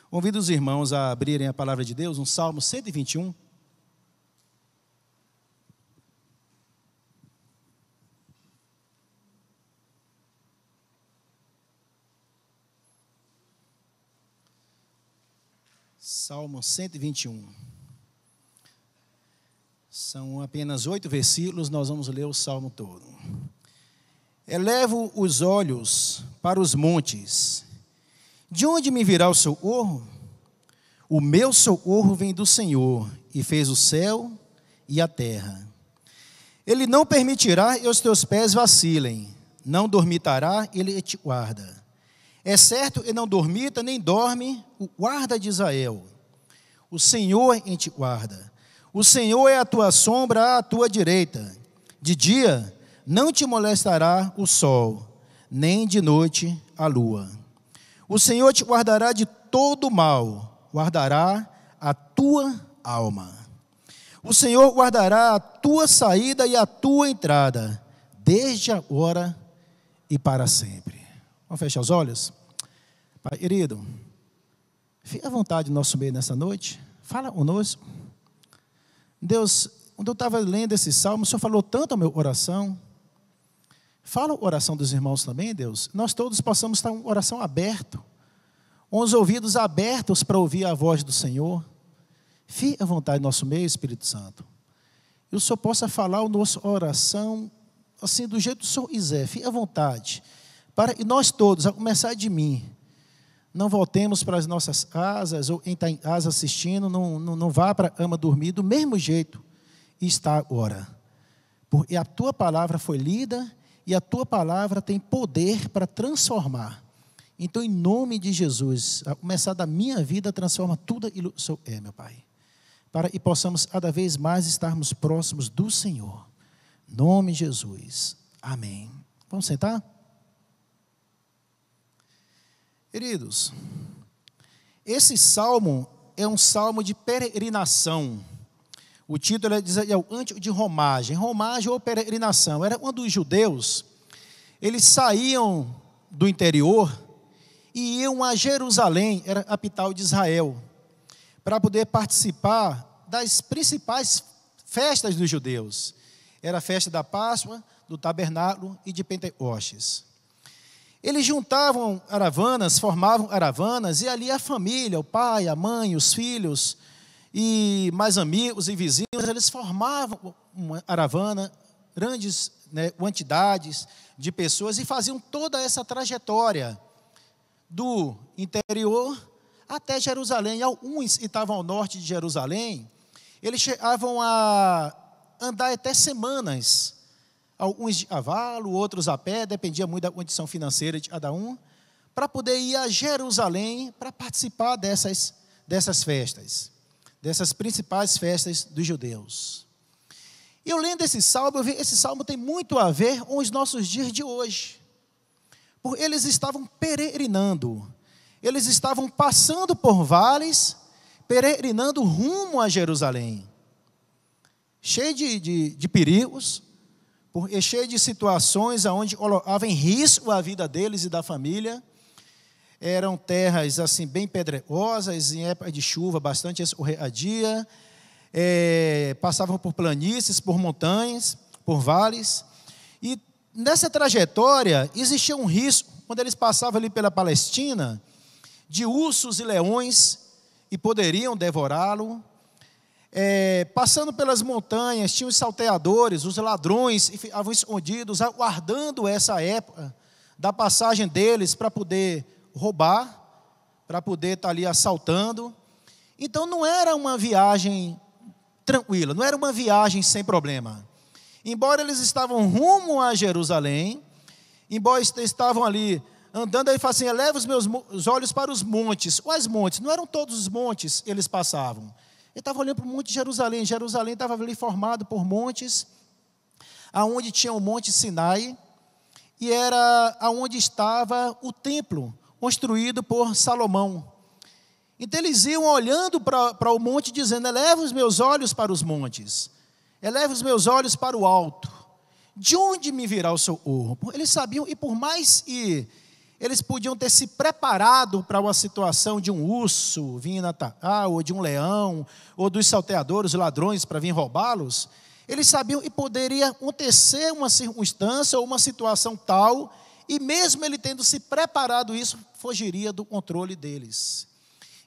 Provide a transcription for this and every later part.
Convido os irmãos a abrirem a palavra de Deus, no Salmo 121. Salmo 121. São apenas 8 versículos, nós vamos ler o Salmo todo. Elevo os olhos para os montes. De onde me virá o socorro? O meu socorro vem do Senhor, e fez o céu e a terra. Ele não permitirá que os teus pés vacilem, não dormitará, ele te guarda. É certo, ele não dormita, nem dorme o guarda de Israel. O Senhor te guarda. O Senhor é a tua sombra à tua direita. De dia não te molestará o sol, nem de noite a lua. O Senhor te guardará de todo mal, guardará a tua alma. O Senhor guardará a tua saída e a tua entrada, desde agora e para sempre. Vamos fechar os olhos? Pai querido, fique à vontade no nosso meio nessa noite. Fala conosco. Deus, quando eu estava lendo esse salmo, o Senhor falou tanto ao meu coração. Fala a oração dos irmãos também, Deus. Nós todos possamos estar com o coração aberto, com os ouvidos abertos para ouvir a voz do Senhor. Fique à vontade no nosso meio, Espírito Santo. E o Senhor possa falar a nossa oração, assim, do jeito que o Senhor quiser. Fique à vontade. Para que nós todos, a começar de mim, não voltemos para as nossas casas, ou quem está em casa assistindo, não vá para a cama dormir do mesmo jeito e está agora. Porque a tua palavra foi lida e a tua palavra tem poder para transformar. Então, em nome de Jesus, a começar da minha vida, transforma tudo aquilo que o Senhor é, meu Pai. Para que possamos cada vez mais estarmos próximos do Senhor. Em nome de Jesus. Amém. Vamos sentar? Queridos, esse salmo é um salmo de peregrinação. O título é o Cântico de Romagem. Romagem ou peregrinação. Era quando os judeus, eles saíam do interior e iam a Jerusalém, era a capital de Israel, para poder participar das principais festas dos judeus. Era a festa da Páscoa, do Tabernáculo e de Pentecostes. Eles juntavam caravanas, formavam caravanas, e ali a família, o pai, a mãe, os filhos, e mais amigos e vizinhos, eles formavam uma caravana, grandes quantidades de pessoas, e faziam toda essa trajetória do interior até Jerusalém. Alguns que estavam ao norte de Jerusalém, eles chegavam a andar até semanas, alguns de cavalo, outros a pé, dependia muito da condição financeira de cada um, para poder ir a Jerusalém para participar dessas festas, dessas principais festas dos judeus. E eu lendo esse salmo, eu vi que esse salmo tem muito a ver com os nossos dias de hoje. Porque eles estavam peregrinando, eles estavam passando por vales, peregrinando rumo a Jerusalém. Cheio de perigos, porque cheio de situações onde colocava em risco a vida deles e da família. Eram terras assim bem pedregosas, em época de chuva bastante escorregadia, passavam por planícies, por montanhas, por vales, e nessa trajetória existia um risco, quando eles passavam ali pela Palestina, de ursos e leões, e poderiam devorá-lo. Passando pelas montanhas, tinham os salteadores, os ladrões, e ficavam escondidos, aguardando essa época da passagem deles para poder roubar, para poder estar ali assaltando. Então não era uma viagem tranquila, não era uma viagem sem problema. Embora eles estavam rumo a Jerusalém, embora estavam ali andando, aí fala assim: eleva os meus olhos para os montes. Quais montes? Não eram todos os montes que eles passavam. Ele estava olhando para o monte de Jerusalém. Jerusalém estava ali formado por montes, aonde tinha o monte Sinai, e era aonde estava o templo, construído por Salomão. Então eles iam olhando para o monte, dizendo: eleva os meus olhos para os montes, eleva os meus olhos para o alto. De onde me virá o socorro? Eles sabiam, e por mais que Eles podiam ter se preparado para uma situação de um urso vindo atacar, ou de um leão, ou dos salteadores, ladrões, para vir roubá-los. Eles sabiam que poderia acontecer uma circunstância ou uma situação tal, e mesmo ele tendo se preparado isso, fugiria do controle deles.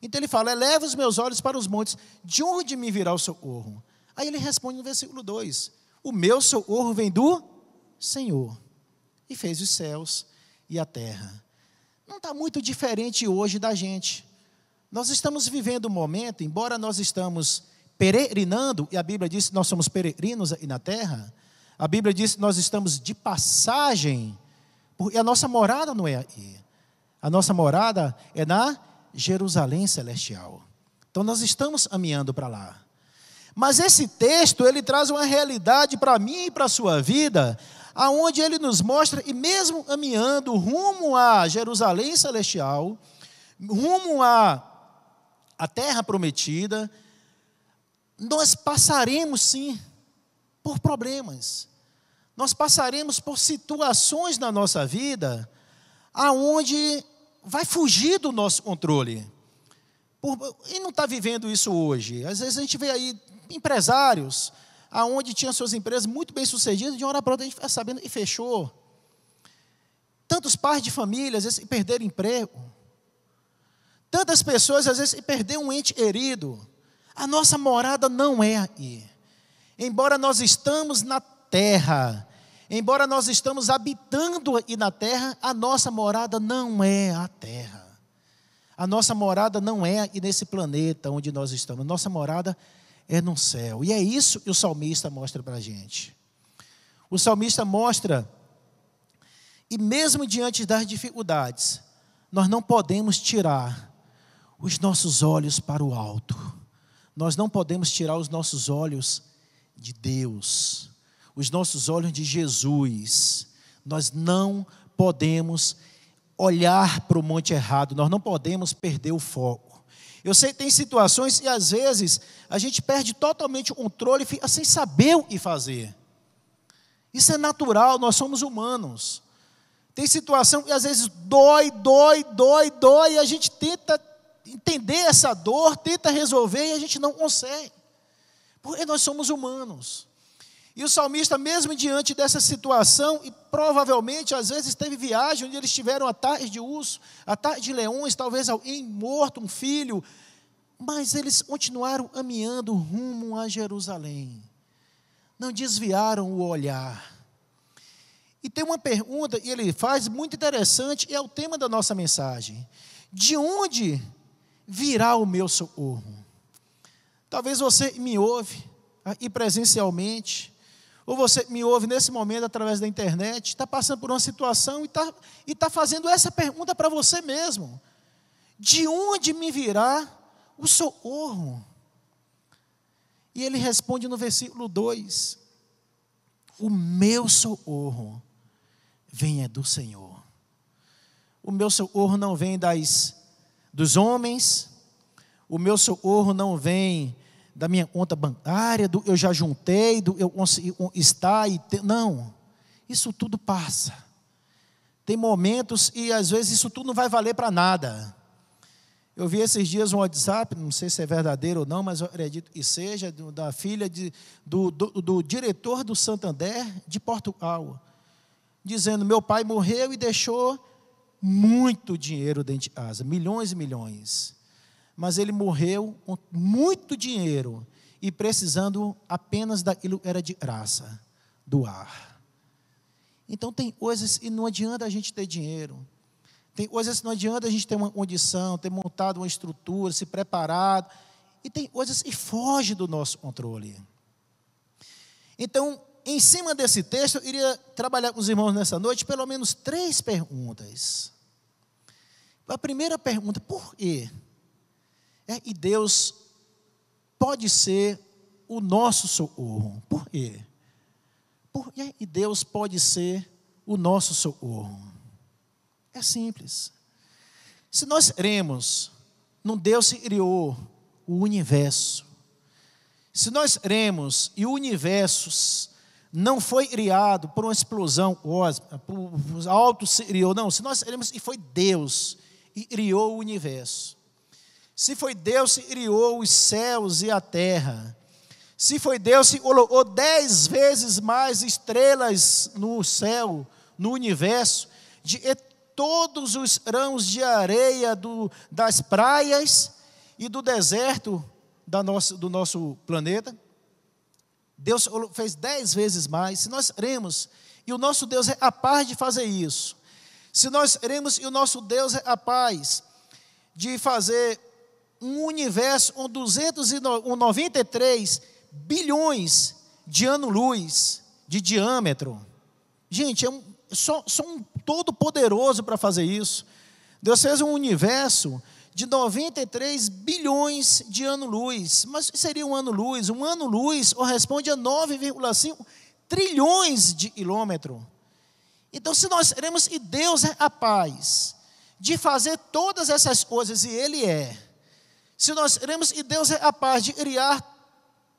Então ele fala: eleva os meus olhos para os montes, de onde me virá o socorro? Aí ele responde no versículo 2: o meu socorro vem do Senhor, e fez os céus e a terra. Não está muito diferente hoje da gente. Nós estamos vivendo um momento, embora nós estamos peregrinando, e a Bíblia diz que nós somos peregrinos aí na terra, a Bíblia diz que nós estamos de passagem, porque a nossa morada não é aí. A nossa morada é na Jerusalém celestial. Então nós estamos caminhando para lá. Mas esse texto, ele traz uma realidade para mim e para a sua vida, aonde ele nos mostra, e mesmo caminhando rumo a Jerusalém celestial, rumo a terra prometida, nós passaremos sim por problemas. Nós passaremos por situações na nossa vida aonde vai fugir do nosso controle. E não está vivendo isso hoje. Às vezes a gente vê aí empresários aonde tinham suas empresas muito bem sucedidas, de uma hora para outra a gente fica sabendo e fechou. Tantos pais de família, às vezes, perderam emprego. Tantas pessoas, às vezes, perderam um ente querido. A nossa morada não é aí. Embora nós estamos na terra, embora nós estamos habitando aí na terra, a nossa morada não é a terra. A nossa morada não é aí nesse planeta onde nós estamos. Nossa morada é no céu. E é isso que o salmista mostra para a gente. O salmista mostra, e mesmo diante das dificuldades, nós não podemos tirar os nossos olhos para o alto. Nós não podemos tirar os nossos olhos de Deus, os nossos olhos de Jesus. Nós não podemos olhar para o monte errado, nós não podemos perder o foco. Eu sei que tem situações e às vezes a gente perde totalmente o controle e fica sem saber o que fazer. Isso é natural, nós somos humanos. Tem situação que às vezes dói, e a gente tenta entender essa dor, tenta resolver e a gente não consegue. Porque nós somos humanos. E o salmista, mesmo diante dessa situação, e provavelmente, às vezes, teve viagem onde eles tiveram ataques de urso, ataques de leões, talvez alguém morto, um filho, mas eles continuaram caminhando rumo a Jerusalém. Não desviaram o olhar. E tem uma pergunta, e ele faz, muito interessante, e é o tema da nossa mensagem. De onde virá o meu socorro? Talvez você me ouve aqui presencialmente, ou você me ouve nesse momento através da internet, está passando por uma situação e está fazendo essa pergunta para você mesmo. De onde me virá o socorro? E ele responde no versículo 2, o meu socorro vem do Senhor. O meu socorro não vem dos homens, o meu socorro não vem da minha conta bancária, do eu já juntei, do eu consegui estar não, isso tudo passa. Tem momentos e às vezes isso tudo não vai valer para nada. Eu vi esses dias um WhatsApp, não sei se é verdadeiro ou não, mas eu acredito que seja, da filha do diretor do Santander de Portugal, dizendo: meu pai morreu e deixou muito dinheiro dentro de casa, milhões e milhões. Mas ele morreu com muito dinheiro e precisando apenas daquilo que era de graça, doar. Então tem coisas e não adianta a gente ter dinheiro. Tem coisas que não adianta a gente ter uma condição, ter montado uma estrutura, se preparado. E tem coisas que fogem do nosso controle. Então, em cima desse texto, eu iria trabalhar com os irmãos nessa noite pelo menos 3 perguntas. A primeira pergunta: por quê? E Deus pode ser o nosso socorro. Por quê? Porque Deus pode ser o nosso socorro. É simples. Se nós cremos num Deus que criou o universo, se nós cremos e o universo não foi criado por uma explosão cósmica, por alto se criou, não. Se nós iremos, e foi Deus que criou o universo. Se foi Deus que criou os céus e a terra, se foi Deus que colocou 10 vezes mais estrelas no céu, no universo, de todos os grãos de areia das praias e do deserto do nosso planeta, Deus fez 10 vezes mais. Se nós cremos, e o nosso Deus é capaz de fazer isso, se nós cremos e o nosso Deus é capaz de fazer um universo com 293 bilhões de anos-luz de diâmetro, gente, só um todo-poderoso para fazer isso. Deus fez um universo de 93 bilhões de anos-luz. Mas seria um ano-luz? Um ano-luz corresponde a 9,5 trilhões de quilômetros. Então, se nós queremos que Deus é capaz de fazer todas essas coisas, e Ele é, se nós queremos que Deus é capaz de criar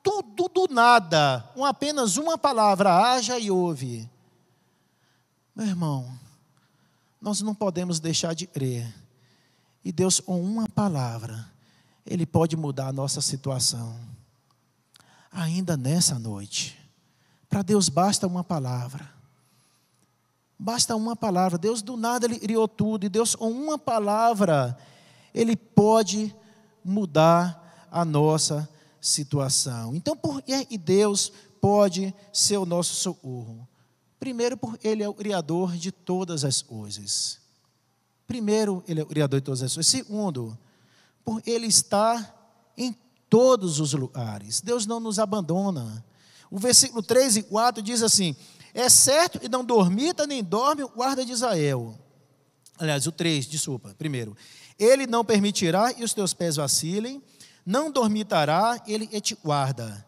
tudo do nada, com apenas uma palavra, haja e ouve, meu irmão, nós não podemos deixar de crer. E Deus, com uma palavra, Ele pode mudar a nossa situação. Ainda nessa noite, para Deus basta uma palavra. Basta uma palavra. Deus do nada Ele criou tudo. E Deus com uma palavra, Ele pode mudar a nossa situação. Então, por que Deus pode ser o nosso socorro? Primeiro, porque Ele é o Criador de todas as coisas. Primeiro, Ele é o Criador de todas as coisas. Segundo, porque Ele está em todos os lugares. Deus não nos abandona. O versículo 3 e 4 diz assim: é certo que não dormita nem dorme o guarda de Israel. Aliás, o 3, desculpa, primeiro. Ele não permitirá que os teus pés vacilem, não dormitará, Ele te guarda.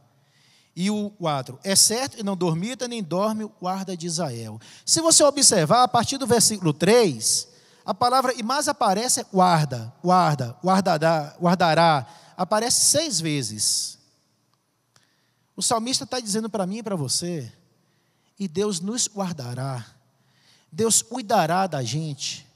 E o 4, é certo que não dormita nem dorme o guarda de Israel. Se você observar, a partir do versículo 3, a palavra que mais aparece é guarda, guardará, aparece 6 vezes. O salmista está dizendo para mim e para você, e Deus nos guardará, Deus cuidará da gente,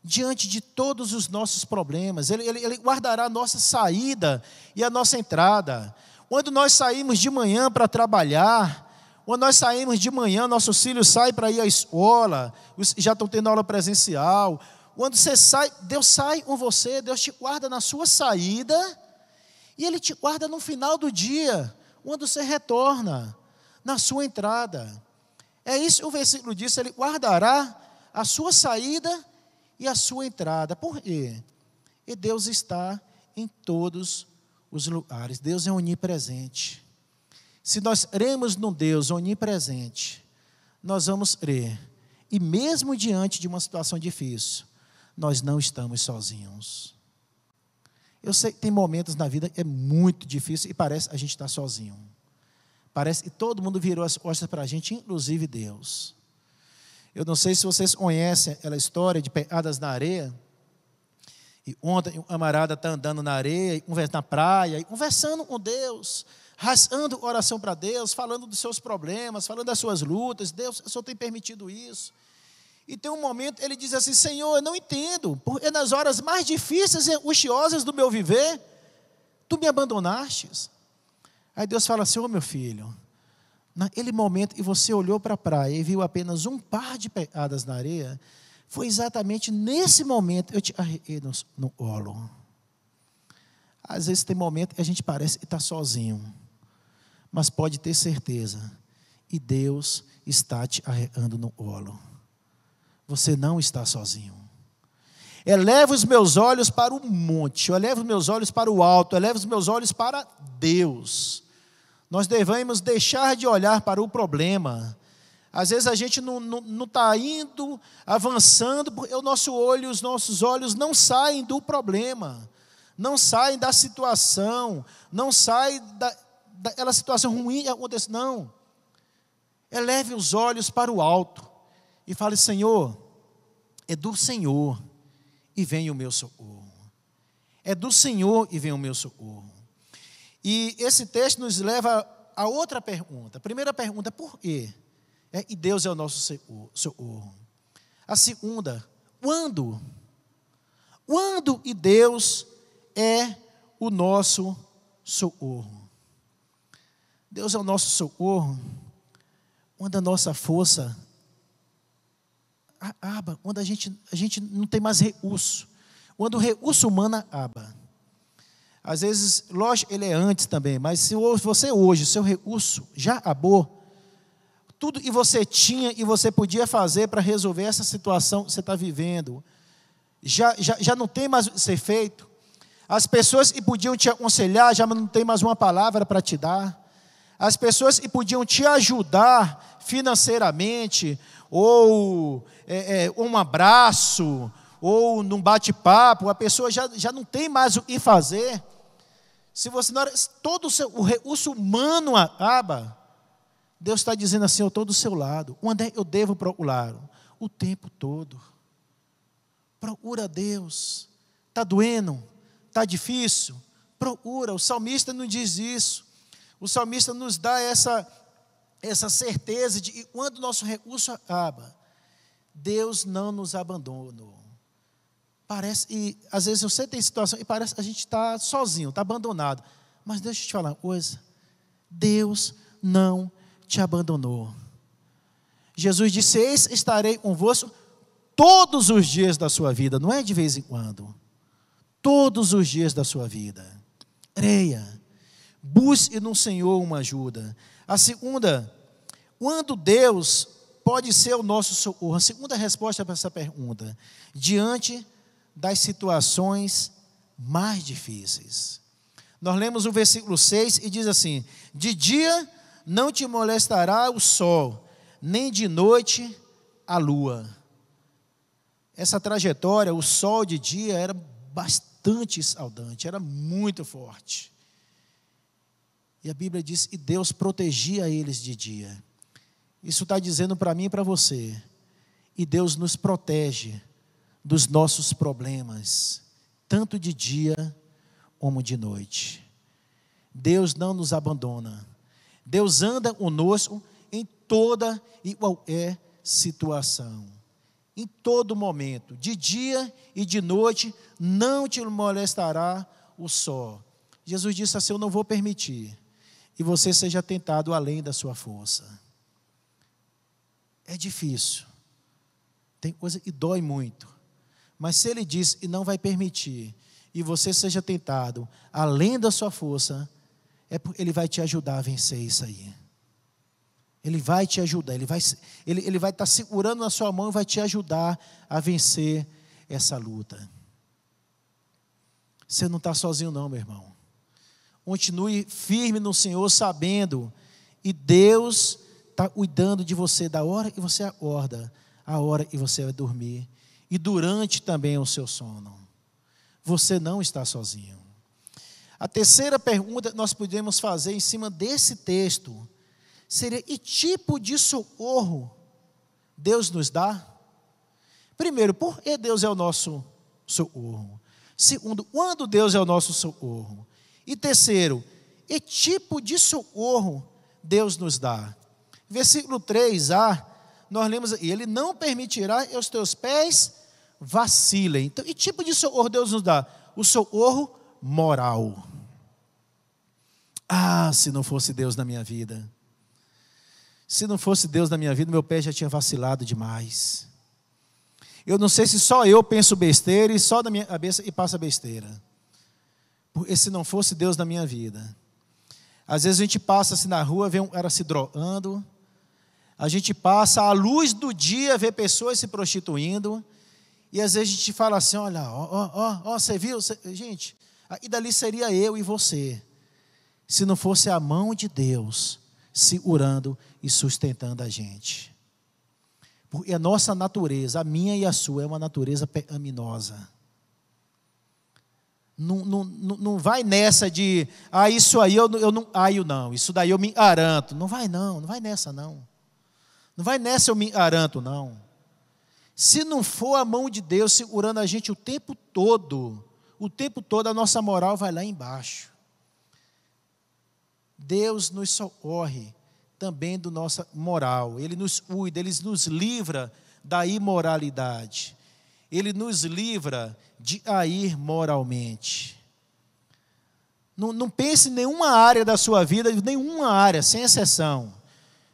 diante de todos os nossos problemas, Ele guardará a nossa saída e a nossa entrada. Quando nós saímos de manhã para trabalhar, quando nós saímos de manhã, nossos filhos saem para ir à escola, já estão tendo aula presencial. Quando você sai, Deus sai com você, Deus te guarda na sua saída, e Ele te guarda no final do dia, quando você retorna, na sua entrada. É isso que o versículo diz, Ele guardará a sua saída e a sua entrada. Por quê? E Deus está em todos os lugares. Deus é onipresente. Se nós cremos no Deus onipresente, nós vamos crer. E mesmo diante de uma situação difícil, nós não estamos sozinhos. Eu sei que tem momentos na vida que é muito difícil e parece que a gente está sozinho. Parece que todo mundo virou as costas para a gente, inclusive Deus. Eu não sei se vocês conhecem aquela história de pegadas na areia. E ontem um camarada está andando na areia, na praia, e conversando com Deus, rasgando oração para Deus, falando dos seus problemas, falando das suas lutas. Deus, o Senhor tem permitido isso. E tem um momento, ele diz assim: Senhor, eu não entendo, porque nas horas mais difíceis e angustiosas do meu viver, Tu me abandonastes. Aí Deus fala assim: ô meu filho, naquele momento que você olhou para a praia e viu apenas um par de pegadas na areia, foi exatamente nesse momento que eu te arreei no colo. Às vezes tem momento que a gente parece que está sozinho, mas pode ter certeza, e Deus está te arreando no colo. Você não está sozinho. Eleva os meus olhos para o monte, eu elevo os meus olhos para o alto, eu elevo os meus olhos para Deus. Nós devemos deixar de olhar para o problema. Às vezes a gente não está indo, avançando, porque o nosso olho, os nossos olhos não saem do problema, não saem da situação, não saem daquela situação ruim que acontece, não. Eleve os olhos para o alto e fale: Senhor, é do Senhor e vem o meu socorro. É do Senhor e vem o meu socorro. E esse texto nos leva a outra pergunta. A primeira pergunta, por quê? E Deus é o nosso socorro. A segunda, quando? Quando e Deus é o nosso socorro? Deus é o nosso socorro quando a nossa força acaba, quando a gente não tem mais recurso, quando o recurso humano acaba. Às vezes, lógico, ele é antes também, mas se você hoje, o seu recurso já acabou, tudo que você tinha e você podia fazer para resolver essa situação que você está vivendo, já não tem mais o que ser feito. As pessoas que podiam te aconselhar já não tem mais uma palavra para te dar. As pessoas que podiam te ajudar financeiramente, ou um abraço, ou num bate-papo, a pessoa já não tem mais o que fazer. Se você todo o recurso humano acaba, Deus está dizendo assim: eu estou do seu lado. Onde é que eu devo procurar? O tempo todo. Procura Deus. Está doendo? Está difícil? Procura. O salmista não diz isso. O salmista nos dá essa certeza de que quando o nosso recurso acaba, Deus não nos abandonou. Parece, e às vezes você tem situação e parece que a gente está sozinho, está abandonado. Mas deixa eu te falar uma coisa: Deus não te abandonou. Jesus disse: eis, estarei convosco todos os dias da sua vida. Não é de vez em quando. Todos os dias da sua vida. Creia. Busque no Senhor uma ajuda. A segunda, quando Deus pode ser o nosso socorro? A segunda resposta para essa pergunta: diante das situações mais difíceis. Nós lemos o versículo 6 e diz assim: de dia não te molestará o sol, nem de noite a lua. Essa trajetória, o sol de dia era bastante saudante, era muito forte. E a Bíblia diz que Deus protegia eles de dia. Isso está dizendo para mim e para você. E Deus nos protege dos nossos problemas, tanto de dia como de noite. Deus não nos abandona. Deus anda conosco em toda e qualquer situação. Em todo momento, de dia e de noite, não te molestará o sol. Jesus disse assim: eu não vou permitir e você seja tentado além da sua força. É difícil, tem coisa que dói muito, mas se Ele diz e não vai permitir, e você seja tentado além da sua força, Ele vai te ajudar a vencer isso aí. Ele vai te ajudar, Ele vai estar segurando na sua mão e vai te ajudar a vencer essa luta. Você não está sozinho não, meu irmão. Continue firme no Senhor, sabendo, e Deus está cuidando de você da hora que você acorda, a hora que você vai dormir, e durante também o seu sono. Você não está sozinho. A terceira pergunta que nós podemos fazer em cima desse texto seria: que tipo de socorro Deus nos dá? Primeiro, por que Deus é o nosso socorro? Segundo, quando Deus é o nosso socorro? E terceiro, que tipo de socorro Deus nos dá? Versículo 3a, nós lemos: e Ele não permitirá que os teus pés vacilem. Então, que tipo de socorro Deus nos dá? O socorro moral. Ah, se não fosse Deus na minha vida. Se não fosse Deus na minha vida, meu pé já tinha vacilado demais. Eu não sei se só eu penso besteira e só da minha cabeça e passa besteira. Porque se não fosse Deus na minha vida. Às vezes a gente passa assim na rua, vê um cara se drogando. A gente passa à luz do dia, vê pessoas se prostituindo. E às vezes a gente fala assim: olha, você viu? Gente, e dali seria eu e você. Se não fosse a mão de Deus segurando e sustentando a gente. Porque a nossa natureza, a minha e a sua, é uma natureza pecaminosa. Não vai nessa de, isso aí eu não aio não, isso daí eu me garanto. Não vai nessa não. Não vai nessa eu me garanto não. Se não for a mão de Deus segurando a gente o tempo todo a nossa moral vai lá embaixo. Deus nos socorre também do nossa moral. Ele nos cuida, Ele nos livra da imoralidade. Ele nos livra de agir moralmente. Não pense em nenhuma área da sua vida, nenhuma área, sem exceção,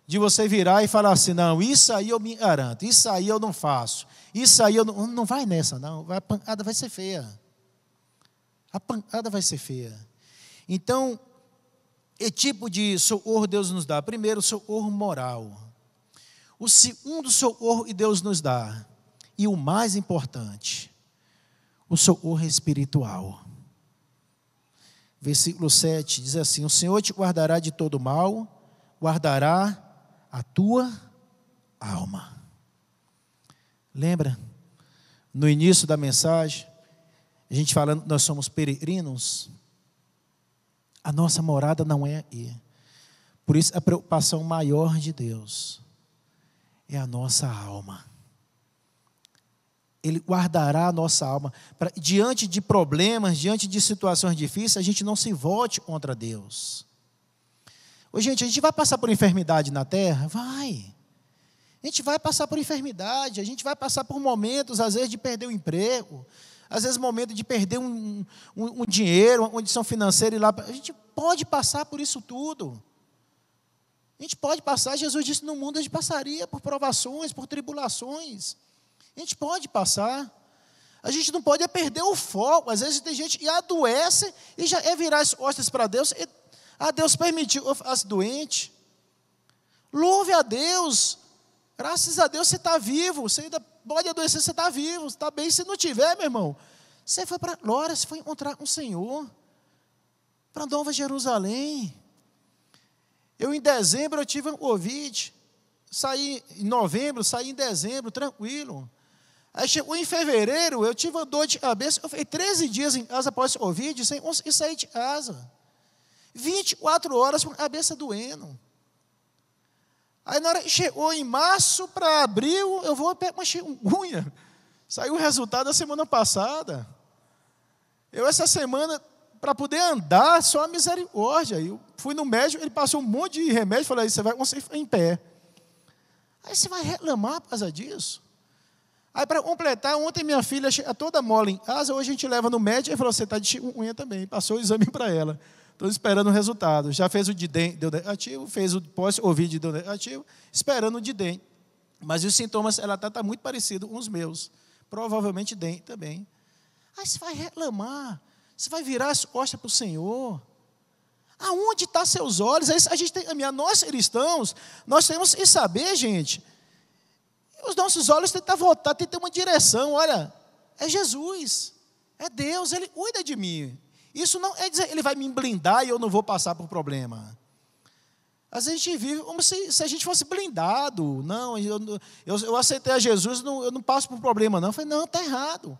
de você virar e falar assim, não, isso aí eu me garanto, isso aí eu não faço, isso aí eu não vai nessa, não, a pancada vai ser feia. A pancada vai ser feia. Então, que tipo de socorro Deus nos dá? Primeiro, socorro moral. O segundo socorro que Deus nos dá, e o mais importante, o socorro espiritual. Versículo 7 diz assim: o Senhor te guardará de todo mal, guardará a tua alma. Lembra? No início da mensagem, a gente falando que nós somos peregrinos. A nossa morada não é aí. Por isso a preocupação maior de Deus é a nossa alma. Ele guardará a nossa alma. Diante de problemas, diante de situações difíceis, a gente não se volte contra Deus. Ô, gente, a gente vai passar por enfermidade na terra? Vai. A gente vai passar por enfermidade, a gente vai passar por momentos, às vezes, de perder o emprego, às vezes, momento de perder um dinheiro, uma condição financeira. A gente pode passar por isso tudo. A gente pode passar, Jesus disse, no mundo a gente passaria por provações, por tribulações. A gente pode passar. A gente não pode perder o foco. Às vezes tem gente que adoece e já é virar as costas para Deus. Deus permitiu eu ficar doente. Louve a Deus. Graças a Deus você está vivo. Você ainda pode adoecer, você está vivo. Você está bem. Se não tiver, meu irmão, você foi para a glória, você foi encontrar com o Senhor. Para Nova Jerusalém. Em dezembro eu tive um Covid. Saí em novembro, saí em dezembro, tranquilo. Aí chegou em fevereiro, eu tive uma dor de cabeça. Eu fiquei 13 dias em casa após o Covid, sem conseguir sair de casa. 24 horas com a cabeça doendo. Aí na hora que chegou em março para abril, eu vou pegar uma chikungunya. Saiu o resultado da semana passada. Essa semana, para poder andar, só a misericórdia. Eu fui no médico, ele passou um monte de remédio, falei, você vai conseguir ficar em pé. Aí você vai reclamar por causa disso? Aí para completar, ontem minha filha chega toda mole em casa, hoje a gente leva no médico, ele falou, você está de chikungunya também, passou o exame para ela. Estou esperando o resultado. Já fez o de DEM, deu negativo, fez o pós-Covid, deu negativo, esperando o de DEM. Mas os sintomas, ela está muito parecido com os meus. Provavelmente DEM também. Aí você vai reclamar, você vai virar as costas para o Senhor. Aonde estão seus olhos? A gente tem, nós cristãos, nós temos que saber, gente, os nossos olhos têm que estar voltados, têm que ter uma direção. Olha, é Jesus, é Deus, Ele cuida de mim. Isso não é dizer, Ele vai me blindar e eu não vou passar por problema. Às vezes a gente vive como se a gente fosse blindado. Não, eu aceitei a Jesus, eu não passo por problema, não. Eu falei, não, está errado.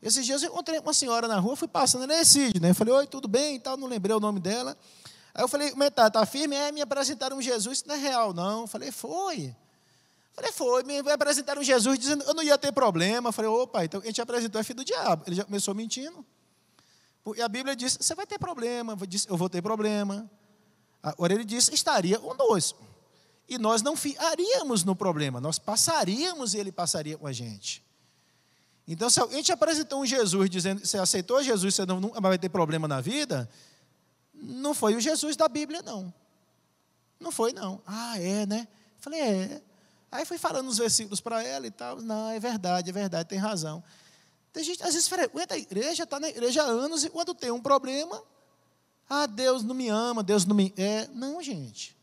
Esses dias eu encontrei uma senhora na rua, fui passando, ela é Cid, né? Eu falei, oi, tudo bem e tal, não lembrei o nome dela. Aí eu falei, como é que está firme? Me apresentaram um Jesus, isso não é real, não. Eu falei, foi, me apresentaram um Jesus dizendo que eu não ia ter problema. Eu falei, opa, então a gente apresentou é filho do diabo. Ele já começou mentindo. E a Bíblia diz, você vai ter problema. Eu vou ter problema. Agora ele disse, estaria conosco. E nós não ficaríamos no problema, nós passaríamos e ele passaria com a gente. Então, se alguém te apresentou um Jesus dizendo que você aceitou Jesus, você nunca vai ter problema na vida, não foi o Jesus da Bíblia, não. Não foi, não. É, né? Falei, é. Aí fui falando uns versículos para ela e tal. Não, é verdade, tem razão. Tem gente, às vezes, frequenta a igreja, está na igreja há anos, e quando tem um problema, Deus não me ama, Deus não me... Não, gente.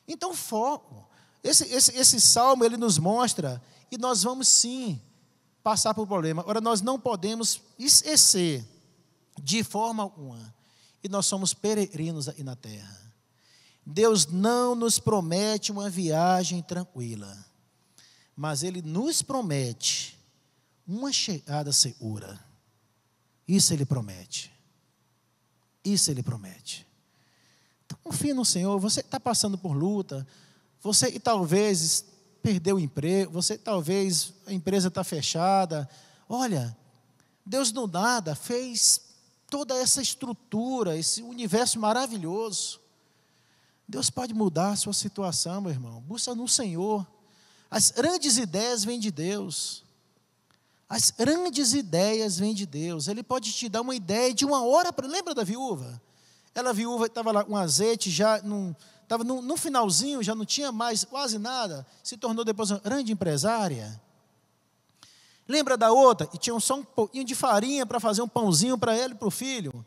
Então, foco. Esse salmo, ele nos mostra, e nós vamos sim passar por problema. Agora, nós não podemos esquecer, de forma alguma, e nós somos peregrinos aí na terra. Deus não nos promete uma viagem tranquila, mas Ele nos promete uma chegada segura. Isso Ele promete. Isso Ele promete. Então, confie no Senhor. Você está passando por luta, você talvez perdeu o emprego, você talvez a empresa está fechada. Olha, Deus do nada fez toda essa estrutura, esse universo maravilhoso. Deus pode mudar a sua situação, meu irmão. Busca no Senhor. As grandes ideias vêm de Deus. As grandes ideias vêm de Deus. Ele pode te dar uma ideia de uma hora para... Lembra da viúva? Ela, viúva, estava lá com azeite, já estava no finalzinho, já não tinha mais quase nada. Se tornou depois uma grande empresária. Lembra da outra? E tinha só um pouquinho de farinha para fazer um pãozinho para ela e para o filho.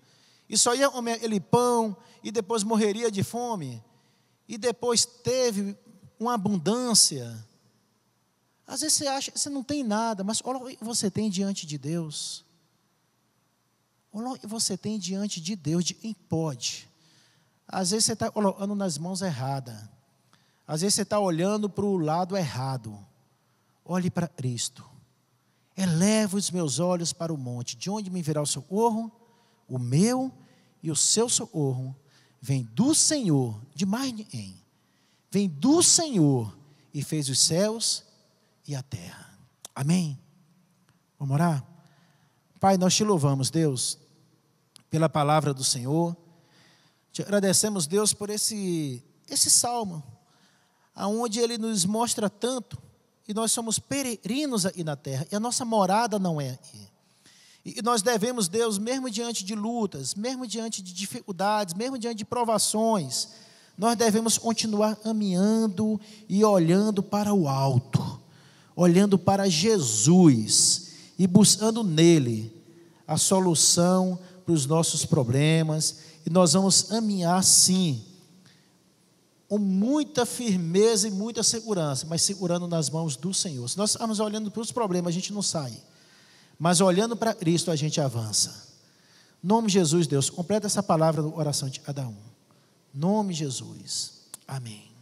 E só ia comer aquele pão e depois morreria de fome. E depois teve uma abundância. Às vezes você acha que você não tem nada, mas olha o que você tem diante de Deus. Olha o que você tem diante de Deus, de quem pode. Às vezes você está colocando nas mãos erradas. Às vezes você está olhando para o lado errado. Olhe para Cristo. Eleva os meus olhos para o monte. De onde me virá o socorro? O meu e o seu socorro vem do Senhor, de mais ninguém. Vem do Senhor e fez os céus e a terra. Amém? Vamos orar? Pai, nós te louvamos, Deus, pela palavra do Senhor. Te agradecemos, Deus, por esse salmo, aonde ele nos mostra tanto, e nós somos peregrinos aqui na terra, e a nossa morada não é aqui. E nós devemos, Deus, mesmo diante de lutas, mesmo diante de dificuldades, mesmo diante de provações, nós devemos continuar caminhando e olhando para o alto, olhando para Jesus e buscando nele a solução para os nossos problemas. E nós vamos caminhar sim, com muita firmeza e muita segurança, mas segurando nas mãos do Senhor. Se nós estamos olhando para os problemas, a gente não sai, mas olhando para Cristo, a gente avança. Em nome de Jesus, Deus, completa essa palavra no coração de cada um. Em nome de Jesus. Amém.